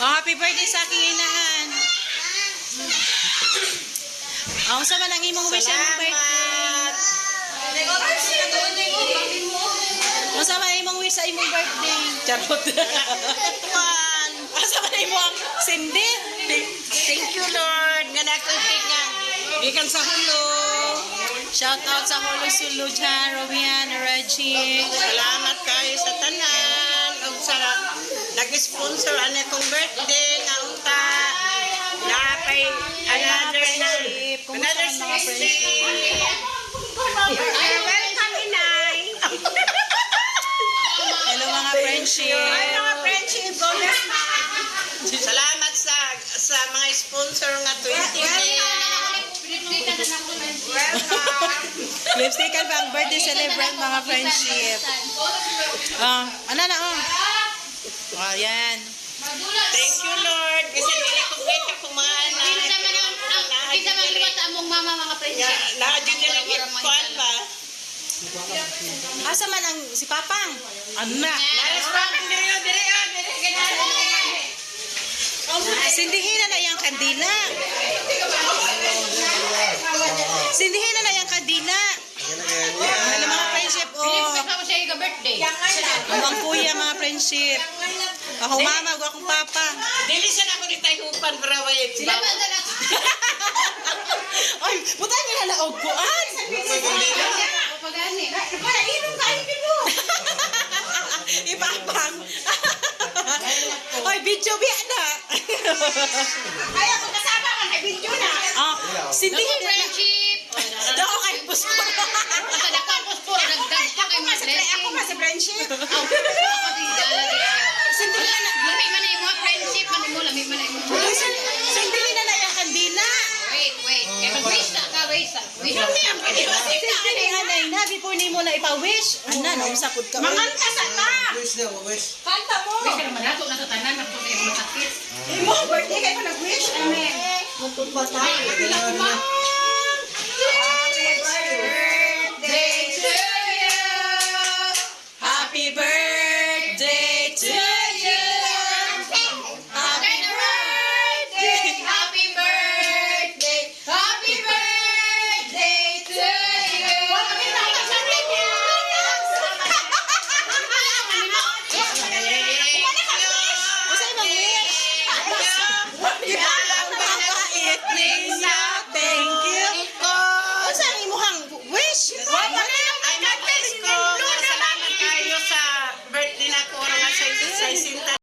Oh, happy birthday sa aking inahan. Oh, sa man ang imong wish sa imong birthday. Oh, sa man ang imong wish sa imong birthday. Charot. Asa man imong sindi? Thank you, Lord. Nga nakutik nga. Gikan sa hulo. Shout out sa Holo Sulu dyan, Robian, Reggie. Salamat kayo sa tanan. O sa nag-sponsor ano kong birthday. Nga unta. Napay another friendship. Kumusta another ang mga birthday. Welcome, Inay. Hello mga friendship. Ay, mga friendship. Salamat sa mga sponsor nga 20. Lipstickan pa ang birthday celebrant mga friendship. Ano na oh, yan. Thank you, Lord. Kasi hindi ko kita kung mga anak. Kita man liwat sa among mama mga friendship. Nakadyo niya lang ikuan ba? Asa man ang si Papang? Ano na? Nalas pa ang dire. Sindihin na yung kandila. Sindihin na yung kandila. Ano mga friendship oh. Ako siya yung birthday. Ang kuya mga friendship. Ako mama, akong papa. Dili siya na ako ni Tayhupan para wayag. Sila ba na Ay, puta niya na laog ko an. pagani. Para inom kayo mo. Ipapang. Ay, video biya na. Kaya ko kasama ka kay video na. Sindihin na. Friendship. Dako kay puspor. Sa dako ko po nagdag pa kay mga blessing. Ako pa sa friendship. Ako si Dala. Sindihin na. Lami man ay mga friendship man mo lami man ay mo. Sindihin na yung kandila. Wait. Kaya mag-wish na ka, wish na. Wish na. Sindihin anay na before ni mo na ipa-wish. Ana, nausapod ka. Manganta sa ta. Wish na, wish. Kanta mo. Wish ka naman ako nasa tanan na po sa mga sakit. Imo birthday kay ko nag-wish. Amen. Kailangan na.